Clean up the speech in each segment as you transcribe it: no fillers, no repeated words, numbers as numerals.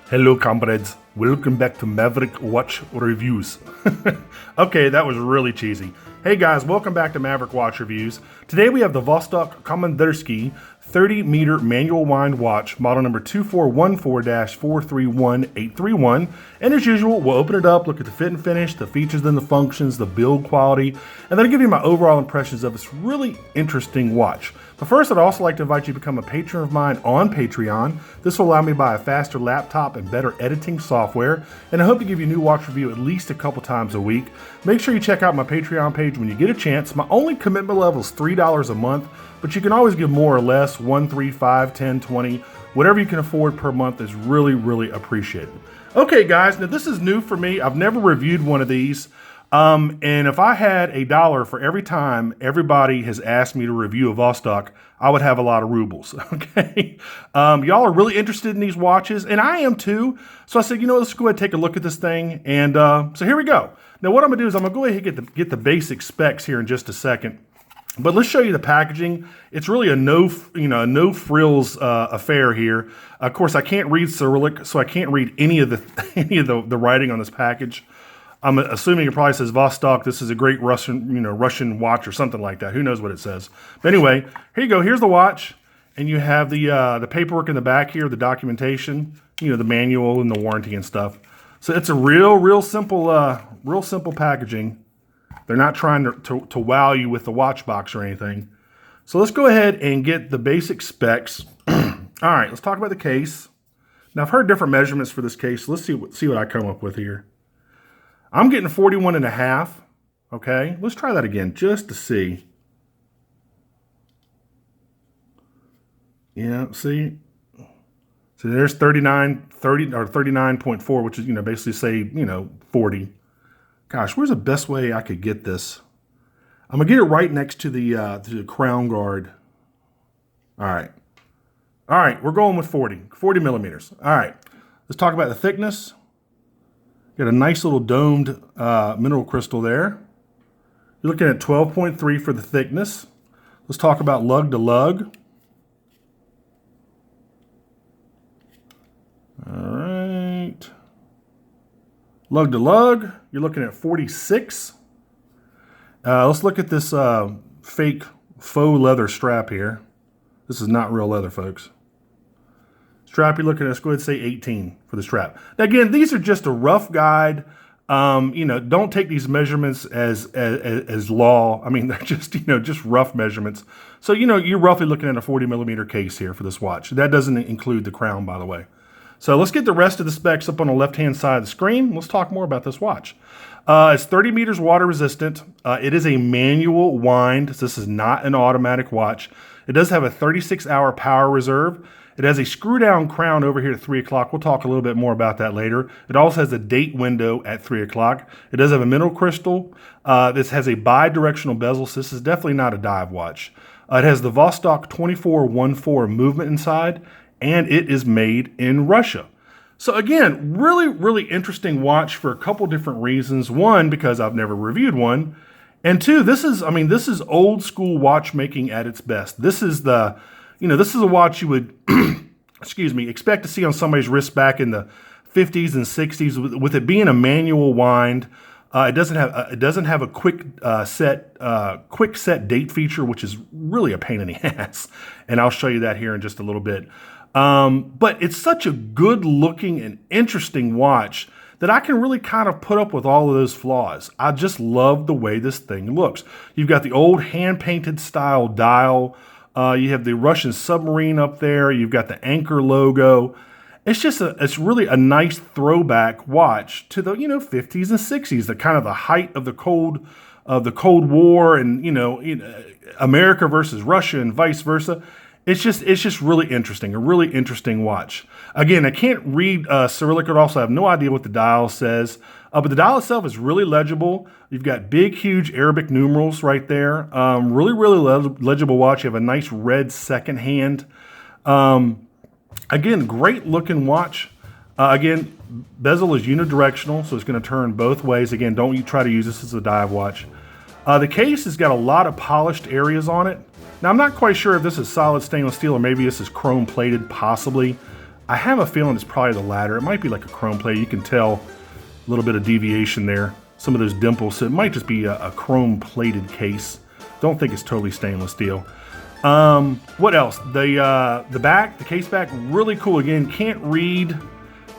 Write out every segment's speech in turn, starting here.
Hello comrades, welcome back to Maverick Watch Reviews. Okay, that was really cheesy. Hey guys, welcome back to Maverick Watch Reviews. Today we have the Vostok Komandirskie 30-meter manual wind watch, model number 2414A-431831. And as usual, we'll open it up, look at the fit and finish, the features and the functions, the build quality, and then I'll give you my overall impressions of this really interesting watch. But first, I'd also like to invite you to become a patron of mine on Patreon. This will allow me to buy a faster laptop and better editing software, and I hope to give you a new watch review at least a couple times a week. Make sure you check out my Patreon page when you get a chance. My only commitment level is $3 a month, but you can always give more or less, 1, 3, 5, 10, 20, whatever you can afford per month is really, really appreciated. Okay guys, now this is new for me. I've never reviewed one of these. And if I had $1 for every time everybody has asked me to review a Vostok, I would have a lot of rubles, okay? Y'all are really interested in these watches, and I am too. So I said, you know, let's go ahead and take a look at this thing. And so here we go. Now what I'm gonna do is I'm gonna go ahead and get the basic specs here in just a second. But let's show you the packaging. It's really a no frills affair here. Of course, I can't read Cyrillic, so I can't read any of the writing on this package. I'm assuming it probably says Vostok. This is a great Russian watch or something like that. Who knows what it says? But anyway, here you go. Here's the watch, and you have the paperwork in the back here, the documentation, the manual and the warranty and stuff. So it's a real simple packaging. They're not trying to wow you with the watch box or anything. So let's go ahead and get the basic specs. All right, let's talk about the case. Now I've heard different measurements for this case. So let's see what I come up with here. I'm getting 41.5. Okay, let's try that again just to see. Yeah, see. So there's 39.4, which is basically say 40. Gosh, where's the best way I could get this? I'm gonna get it right next to the crown guard. All right, we're going with 40 millimeters. All right, let's talk about the thickness. Got a nice little domed mineral crystal there. You're looking at 12.3 for the thickness. Let's talk about lug to lug. All right. Lug to lug, you're looking at 46. Let's look at this fake faux leather strap here. This is not real leather, folks. Strap, you're looking at, let's go ahead and say 18 for the strap. Now again, these are just a rough guide. Don't take these measurements as law. I mean, they're just rough measurements. So, you're roughly looking at a 40 millimeter case here for this watch. That doesn't include the crown, by the way. So let's get the rest of the specs up on the left-hand side of the screen. Let's talk more about this watch. It's 30 meters water resistant. It is a manual wind. This is not an automatic watch. It does have a 36-hour power reserve. It has a screw-down crown over here at 3 o'clock. We'll talk a little bit more about that later. It also has a date window at 3 o'clock. It does have a mineral crystal. This has a bi-directional bezel, so this is definitely not a dive watch. It has the Vostok 2414 movement inside, and it is made in Russia. So again, really interesting watch for a couple different reasons. One, because I've never reviewed one. And two, this is old school watchmaking at its best. This is this is a watch you would, expect to see on somebody's wrist back in the 50s and 60s with it being a manual wind. It doesn't have a quick set date feature, which is really a pain in the ass. And I'll show you that here in just a little bit. But it's such a good looking and interesting watch that I can really kind of put up with all of those flaws. I just love the way this thing looks. You've got the old hand-painted style dial. You have the Russian submarine up there. You've got the Anchor logo. It's really a nice throwback watch to the 50s and 60s, the kind of the height of the Cold War, and America versus Russia and vice versa. It's just really interesting, a really interesting watch. Again, I can't read Cyrillic at all, so I have no idea what the dial says. But the dial itself is really legible. You've got big, huge Arabic numerals right there. Really legible watch. You have a nice red second hand. Again, great looking watch. Again, bezel is unidirectional, so it's going to turn both ways. Again, don't try to use this as a dive watch. The case has got a lot of polished areas on it. Now, I'm not quite sure if this is solid stainless steel or maybe this is chrome plated, possibly. I have a feeling it's probably the latter. It might be like a chrome plate. You can tell a little bit of deviation there. Some of those dimples, so it might just be a chrome plated case. Don't think it's totally stainless steel. What else? The back, the case back, really cool. Again, can't read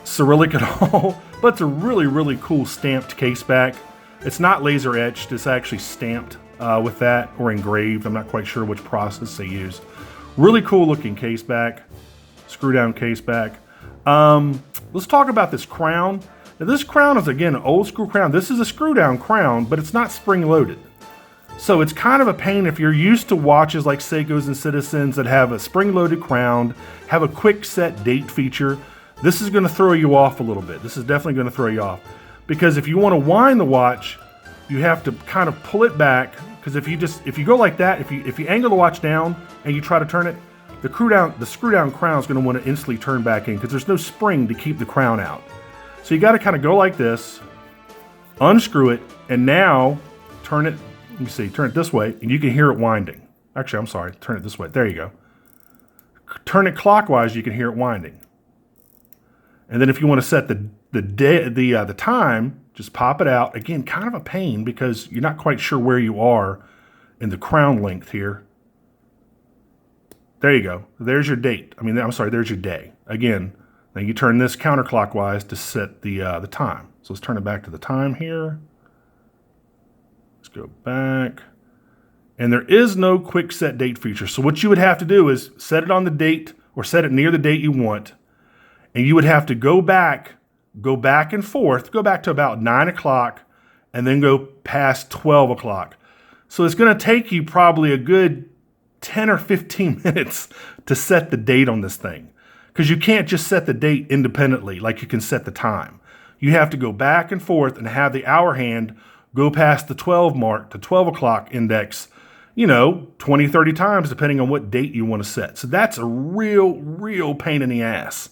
Cyrillic at all, but it's a really, really cool stamped case back. It's not laser etched, it's actually stamped with that, or engraved. I'm not quite sure which process they use. Really cool looking case back, screw down case back. Let's talk about this crown. Now, this crown is, again, an old school crown. This is a screw down crown, but it's not spring loaded. So it's kind of a pain if you're used to watches like Seiko's and Citizens that have a spring loaded crown, have a quick set date feature. This is going to throw you off a little bit. This is definitely going to throw you off, because if you want to wind the watch, you have to kind of pull it back. Because if you go like that, if you angle the watch down and you try to turn it, the screw down crown is going to want to instantly turn back in, because there's no spring to keep the crown out. So you got to kind of go like this, unscrew it, and now turn it. Let me see, turn it this way, and you can hear it winding. Actually, I'm sorry, turn it this way. There you go. Turn it clockwise, you can hear it winding. And then if you want to set the time, just pop it out. Again, kind of a pain because you're not quite sure where you are in the crown length here. There you go. There's your date. There's your day. Again, then you turn this counterclockwise to set the time. So let's turn it back to the time here. Let's go back. And there is no quick set date feature. So what you would have to do is set it on the date, or set it near the date you want. And you would have to go back and forth, go back to about 9 o'clock, and then go past 12 o'clock. So it's going to take you probably a good 10 or 15 minutes to set the date on this thing, because you can't just set the date independently like you can set the time. You have to go back and forth and have the hour hand go past the 12 mark, to 12 o'clock index, 20, 30 times, depending on what date you want to set. So that's a real pain in the ass.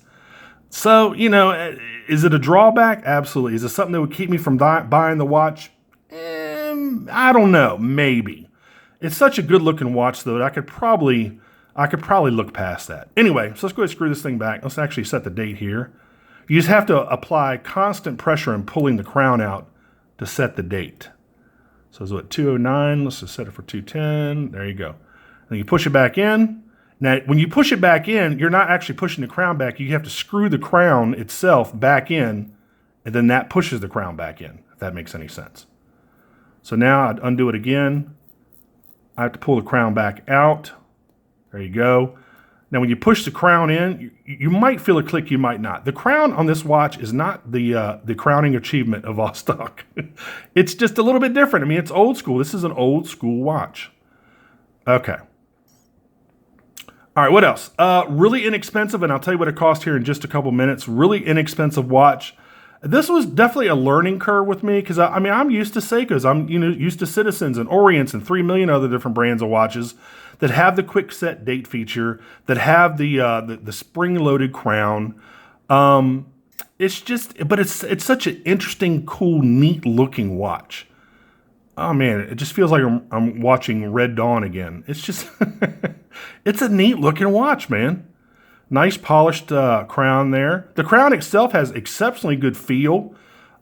So, is it a drawback? Absolutely. Is it something that would keep me from buying the watch? I don't know. Maybe. It's such a good looking watch, though, that I could probably look past that. Anyway, so let's go ahead and screw this thing back. Let's actually set the date here. You just have to apply constant pressure in pulling the crown out to set the date. So it's what, 209? Let's just set it for 210. There you go. Then you push it back in. Now, when you push it back in, you're not actually pushing the crown back. You have to screw the crown itself back in, and then that pushes the crown back in, if that makes any sense. So now I'd undo it again. I have to pull the crown back out. There you go. Now, when you push the crown in, you might feel a click, you might not. The crown on this watch is not the crowning achievement of Vostok. It's just a little bit different. It's old school. This is an old school watch. Okay. All right, what else? Really inexpensive, and I'll tell you what it cost here in just a couple minutes. Really inexpensive watch. This was definitely a learning curve with me, because I'm used to Seiko's. I'm used to Citizens and Orients and 3 million other different brands of watches that have the quick set date feature, that have the spring loaded crown. It's such an interesting, cool, neat looking watch. Oh man, it just feels like I'm watching Red Dawn again. It's just, it's a neat looking watch, man. Nice polished crown there. The crown itself has exceptionally good feel.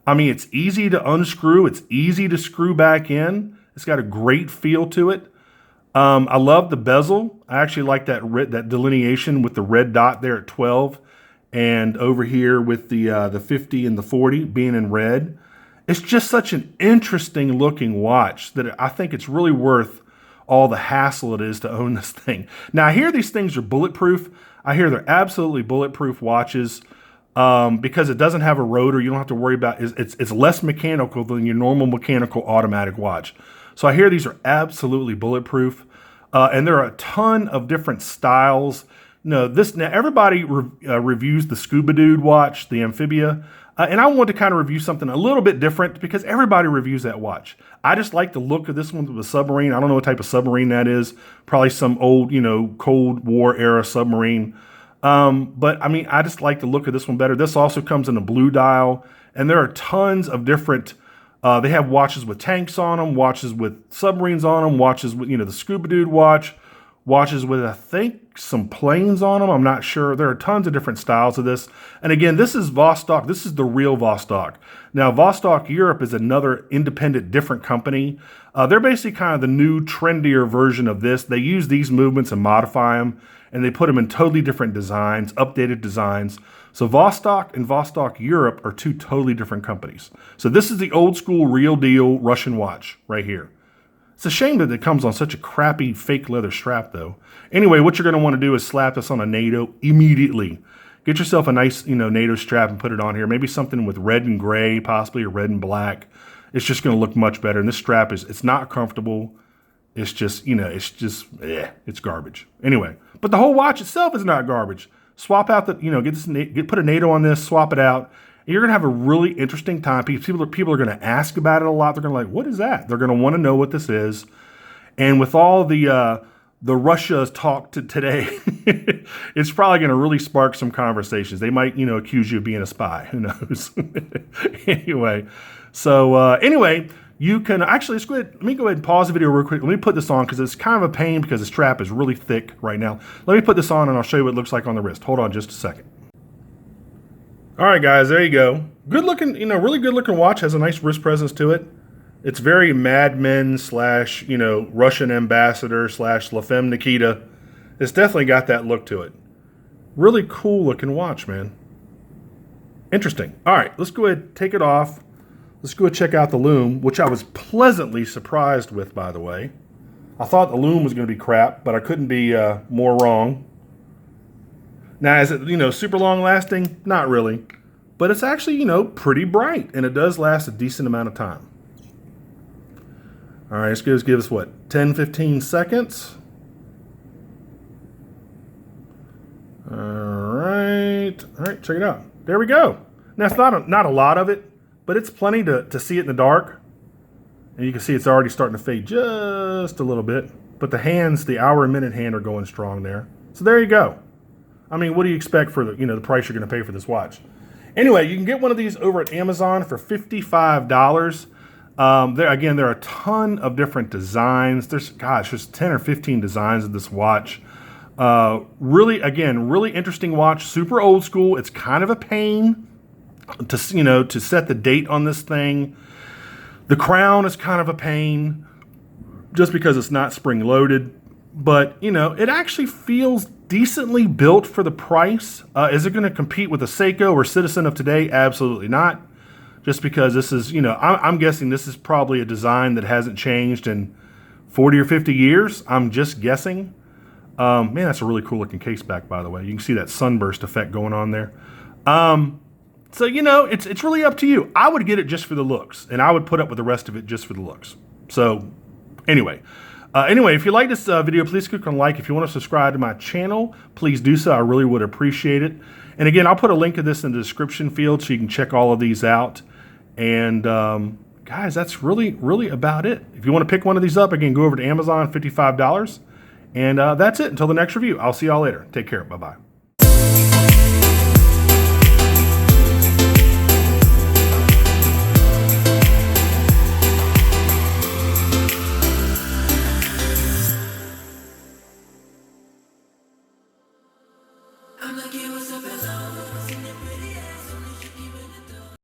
It's easy to unscrew. It's easy to screw back in. It's got a great feel to it. I love the bezel. I actually like that delineation with the red dot there at 12, and over here with the 50 and the 40 being in red. It's just such an interesting looking watch that I think it's really worth all the hassle it is to own this thing. Now, I hear these things are bulletproof. I hear they're absolutely bulletproof watches because it doesn't have a rotor. You don't have to worry about it. It's less mechanical than your normal mechanical automatic watch. So I hear these are absolutely bulletproof. And there are a ton of different styles. Now everybody reviews the Scuba Dude watch, the Amphibia. And I want to kind of review something a little bit different because everybody reviews that watch. I just like the look of this one with a submarine. I don't know what type of submarine that is. Probably some old, Cold War era submarine. But I just like the look of this one better. This also comes in a blue dial. And there are tons of different, they have watches with tanks on them, watches with submarines on them, watches with, the Scuba Dude watch, watches with, I think, some planes on them. I'm not sure. There are tons of different styles of this. And again, this is Vostok. This is the real Vostok. Now, Vostok Europe is another independent, different company. They're basically kind of the new, trendier version of this. They use these movements and modify them, and they put them in totally different designs, updated designs. So Vostok and Vostok Europe are two totally different companies. So this is the old school, real deal Russian watch right here. It's a shame that it comes on such a crappy fake leather strap though. Anyway, what you're going to want to do is slap this on a NATO immediately. Get yourself a nice, NATO strap and put it on here. Maybe something with red and gray, possibly, or red and black. It's just going to look much better. And this strap it's not comfortable. It's just, it's garbage. Anyway, but the whole watch itself is not garbage. Swap out put a NATO on this, swap it out. And you're going to have a really interesting time. People are going to ask about it a lot. They're going to like, what is that? They're going to want to know what this is. And with all the Russia's talk today, it's probably going to really spark some conversations. They might, accuse you of being a spy. Who knows? Anyway, you can actually, let me go ahead and pause the video real quick. Let me put this on because it's kind of a pain because the strap is really thick right now. Let me put this on and I'll show you what it looks like on the wrist. Hold on just a second. All right, guys, there you go. Good looking, really good looking watch. Has a nice wrist presence to it. It's very Mad Men / Russian ambassador / La Femme Nikita. It's definitely got that look to it. Really cool looking watch, man. Interesting. All right, let's go ahead and take it off. Let's go check out the Loom, which I was pleasantly surprised with, by the way. I thought the Loom was going to be crap, but I couldn't be more wrong. Now, is it, super long lasting? Not really. But it's actually, pretty bright, and it does last a decent amount of time. All right, let's give us, 10, 15 seconds. All right, check it out. There we go. Now, it's not a lot of it, but it's plenty to see it in the dark. And you can see it's already starting to fade just a little bit. But the hands, the hour and minute hand are going strong there. So there you go. I mean, what do you expect for the price you're going to pay for this watch? Anyway, you can get one of these over at Amazon for $55. There are a ton of different designs. There's 10 or 15 designs of this watch. Really interesting watch. Super old school. It's kind of a pain to set the date on this thing. The crown is kind of a pain just because it's not spring loaded. But, it actually feels decently built for the price. Is it going to compete with a Seiko or Citizen of today? Absolutely not. Just because this is, I'm guessing this is probably a design that hasn't changed in 40 or 50 years. I'm just guessing. Man, that's a really cool looking case back, by the way. You can see that sunburst effect going on there. So, it's really up to you. I would get it just for the looks, and I would put up with the rest of it just for the looks. So, anyway, if you like this video, please click on like. If you want to subscribe to my channel, please do so. I really would appreciate it. And again, I'll put a link to this in the description field so you can check all of these out. And guys, that's really about it. If you want to pick one of these up, again, go over to Amazon, $55. And that's it. Until the next review, I'll see y'all later. Take care. Bye-bye.